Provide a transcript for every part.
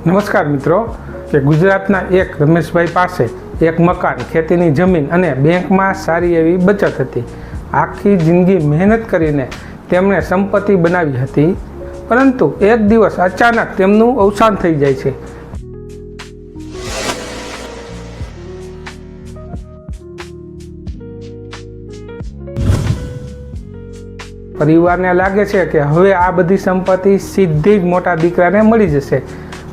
નમસ્કાર મિત્રો કે ગુજરાતના એક રમેશભાઈ પાસે એક મકાન, ખેતીની જમીન અને બેંકમાં સારી એવી બચત હતી. આખી જિંદગી મહેનત કરીને તેમણે સંપત્તિ બનાવી હતી, પરંતુ એક દિવસ અચાનક તેમનું અવસાન થઈ જાય છે. પરિવારને લાગે છે કે હવે આ બધી સંપત્તિ સીધી જ મોટા દીકરાને મળી જશે,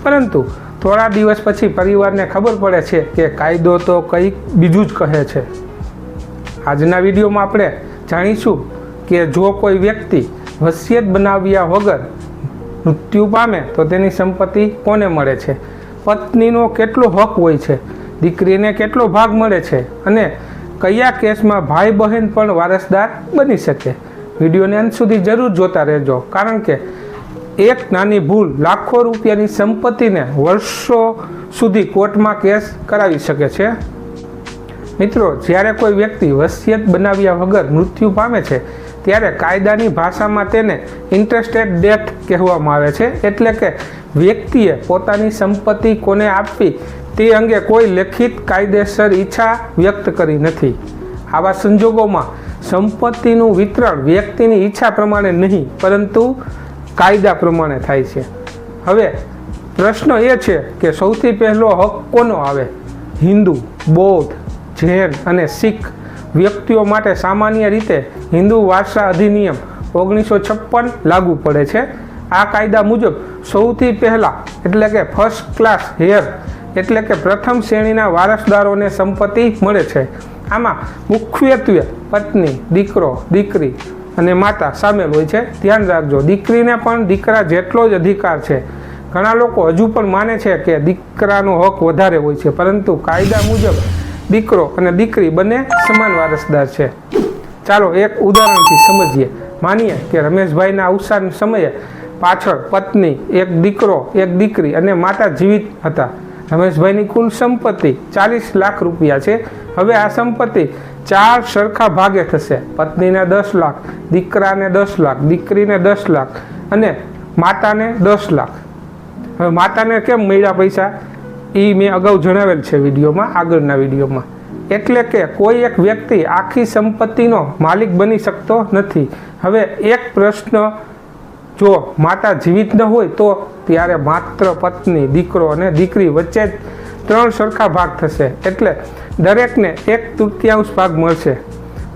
પરંતુ થોડા દિવસ પછી પરિવારને ખબર પડે છે કે કાયદો તો કંઈક બીજું જ કહે છે. આજના વિડીયોમાં આપણે જાણીશું કે જો કોઈ વ્યક્તિ વસિયત બનાવ્યા વગર મૃત્યુ પામે તો તેની સંપત્તિ કોને મળે છે, પત્નીનો કેટલો હક હોય છે, દીકરીને કેટલો ભાગ મળે છે અને કયા કેસમાં ભાઈ બહેન પણ વારસદાર બની શકે. વિડીયોને અંત સુધી જરૂર જોતા રહેજો, કારણ કે એક નાની ભૂલ લાખો રૂપિયાની સંપત્તિને વર્ષો સુધી કોર્ટમાં કેસ કરાવી શકે છે. મિત્રો, જ્યારે કોઈ વ્યક્તિ વસિયત બનાવ્યા વગર મૃત્યુ પામે છે ત્યારે કાયદાની ભાષામાં તેને ઇન્ટરેસ્ટેડ ડેથ કહેવામાં આવે છે. એટલે કે વ્યક્તિએ પોતાની સંપત્તિ કોને આપવી તે અંગે કોઈ લેખિત કાયદેસર ઈચ્છા વ્યક્ત કરી નથી. આવા સંજોગોમાં સંપત્તિનું વિતરણ વ્યક્તિની ઈચ્છા પ્રમાણે નહીં, પરંતુ કાયદા પ્રમાણે થાય છે. હવે પ્રશ્ન એ છે કે સૌથી પહેલો હક કોનો આવે? હિન્દુ, બૌદ્ધ, જૈન અને શીખ વ્યક્તિઓ માટે સામાન્ય રીતે હિન્દુ વારસા અધિનિયમ 1956 લાગુ પડે છે. આ કાયદા મુજબ સૌથી પહેલા એટલે કે ફર્સ્ટ ક્લાસ હેર એટલે કે પ્રથમ શ્રેણીના વારસદારોને સંપત્તિ મળે છે. આમાં મુખ્યત્વે પત્ની, દીકરો, દીકરી અને માતા સામેલ હોય છે. ધ્યાન રાખજો, દીકરીને પણ દીકરા જેટલો જ અધિકાર છે. ઘણા લોકો હજુ પણ માને છે કે દીકરાનો હક વધારે હોય છે, પરંતુ કાયદા મુજબ દીકરો અને દીકરી બંને સમાન વારસદાર છે. ચાલો એક ઉદાહરણથી સમજીએ. માનીએ કે રમેશભાઈના અવસાન સમયે પાછળ પત્ની, એક દીકરો, એક દીકરી અને માતા જીવિત હતા. રમેશભાઈની કુલ સંપત્તિ 40 લાખ રૂપિયા છે. હવે આ સંપત્તિ 4 સરખા ભાગે થશે. પત્નીને 10 લાખ, દીકરાને 10 લાખ, દીકરીને 10 લાખ અને માતાને 10 લાખ. હવે માતાને કેમ મળ્યા પૈસા એ મેં અગાઉ જણાવેલ છે વિડીયોમાં, આગળના વિડીયોમાં. એટલે કે કોઈ એક વ્યક્તિ આખી સંપત્તિનો માલિક બની શકતો નથી. હવે એક પ્રશ્ન, જો માતા જીવિત ન હોય તો ત્યારે માત્ર પત્ની, દીકરો અને દીકરી વચ્ચે જ 3 સરખા ભાગ થશે, એટલે દરેકને 1/3 ભાગ મળશે.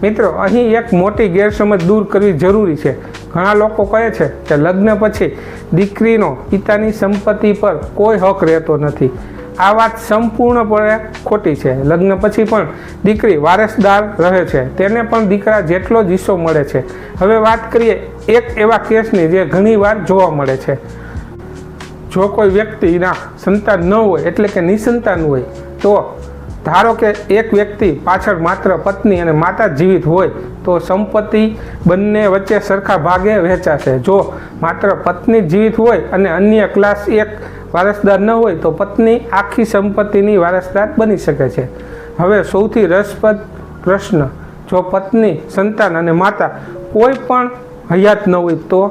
મિત્રો, અહીં એક મોટી ગેરસમજ દૂર કરવી જરૂરી છે. ઘણા લોકો કહે છે કે લગ્ન પછી દીકરીનો પિતાની સંપત્તિ પર કોઈ હક રહેતો નથી. આ વાત સંપૂર્ણપણે ખોટી છે. લગ્ન પછી પણ દીકરી વારસદાર રહે છે, તેને પણ દીકરા જેટલો જ હિસ્સો મળે છે. હવે વાત કરીએ એક એવા કેસની જે ઘણીવાર જોવા મળે છે. જો કોઈ વ્યક્તિના સંતાન ન હોય એટલે કે નિસંતાન હોય, તો ધારો કે એક વ્યક્તિ પાછળ માત્ર પત્ની અને માતા જીવિત હોય તો સંપત્તિ બંને વચ્ચે સરખા ભાગે વહેંચાશે. જો માત્ર પત્ની જીવિત હોય અને અન્ય ક્લાસ 1 વારસદાર ન હોય તો પત્ની આખી સંપત્તિની વારસદાર બની શકે છે. હવે સૌથી રસપ્રદ પ્રશ્ન, જો પત્ની, સંતાન અને માતા કોઈ પણ હયાત ન હોય તો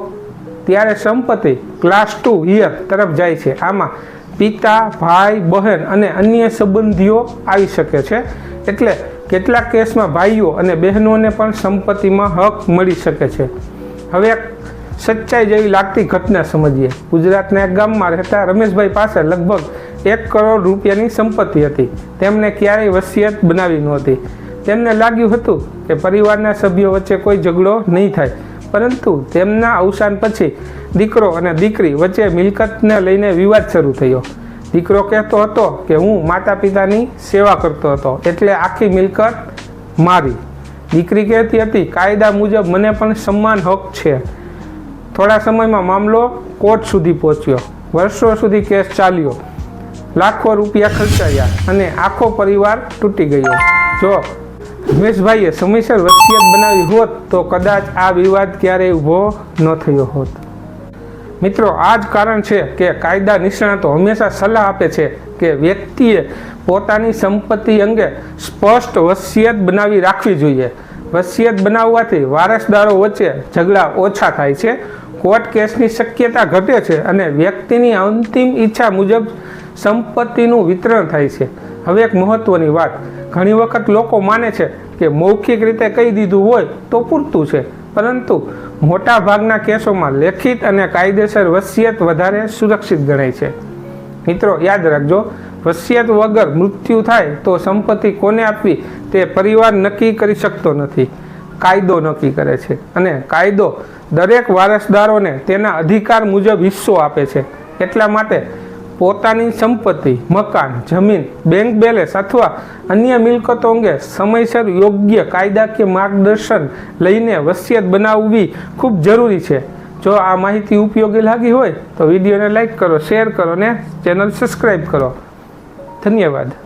ત્યારે સંપત્તિ ક્લાસ 2 હિયર તરફ જાય છે. આમાં પિતા, ભાઈ, બહેન અને અન્ય સંબંધીઓ આવી શકે છે. એટલે કેટલાક કેસમાં ભાઈઓ અને બહેનોને પણ સંપત્તિમાં હક મળી શકે છે. હવે એક સચ્ચાઈ જેવી લાગતી ઘટના સમજીએ. ગુજરાતના એક ગામમાં રહેતા રમેશભાઈ પાસે લગભગ 1 કરોડ રૂપિયાની સંપત્તિ હતી. તેમને ક્યારેય વસિયત બનાવી નહોતી. તેમને લાગ્યું હતું કે પરિવારના સભ્યો વચ્ચે કોઈ ઝઘડો નહીં થાય, પરંતુ તેમના અવસાન પછી દીકરો અને દીકરી વચ્ચે મિલકતને લઈને વિવાદ શરૂ થયો. દીકરો કહેતો હતો કે હું માતા પિતાની સેવા કરતો હતો, એટલે આખી મિલકત મારી. દીકરી કહેતી હતી કાયદા મુજબ મને પણ સમાન હક છે. થોડા સમયમાં મામલો કોર્ટ સુધી પહોંચ્યો. વર્ષો સુધી કેસ ચાલ્યો, લાખો રૂપિયા ખર્ચાયા અને આખો પરિવાર તૂટી ગયો. જો રમેશભાઈએ સમયસર વસિયત બનાવી હોત તો કદાચ આ વિવાદ ક્યારેય ઊભો ન થયો હોત. મિત્રો, આ જ કારણ છે કે કાયદા નિષ્ણાતો હંમેશા સલાહ આપે છે કે વ્યક્તિએ પોતાની સંપત્તિ અંગે સ્પષ્ટ વસિયત બનાવી રાખવી જોઈએ. વસિયત બનાવવાથી વારસદારો વચ્ચે ઝઘડા ઓછા થાય છે, કોર્ટ કેસની શક્યતા ઘટે છે અને વ્યક્તિની અંતિમ ઈચ્છા મુજબ સંપત્તિનું વિતરણ થાય છે. હવે એક મહત્વની વાત, ઘણી વખત લોકો માને છે કે મૌખિક રીતે કહી દીધું હોય તો પૂરતું છે, પરંતુ મોટા ભાગના કેસોમાં લેખિત અને કાયદેસર વસિયત વધારે સુરક્ષિત ગણાય છે. મિત્રો યાદ રાખજો, વસિયત વગર મૃત્યુ થાય તો સંપત્તિ કોને આપવી તે પરિવાર નક્કી કરી શકતો નથી, કાયદો નક્કી કરે છે. અને કાયદો દરેક વારસદારોને તેના અધિકાર મુજબ હિસ્સો આપે છે. એટલા માટે પોતાની સંપત્તિ, મકાન, જમીન, બેંક બેલેન્સ અથવા અન્ય મિલકતો અંગે સમયસર યોગ્ય કાયદાકીય માર્ગદર્શન લઈને વસિયત બનાવવી ખૂબ જરૂરી છે. જો આ માહિતી ઉપયોગી લાગી હોય તો વિડીયોને લાઈક કરો, શેર કરો અને ચેનલ સબસ્ક્રાઈબ કરો. ધન્યવાદ.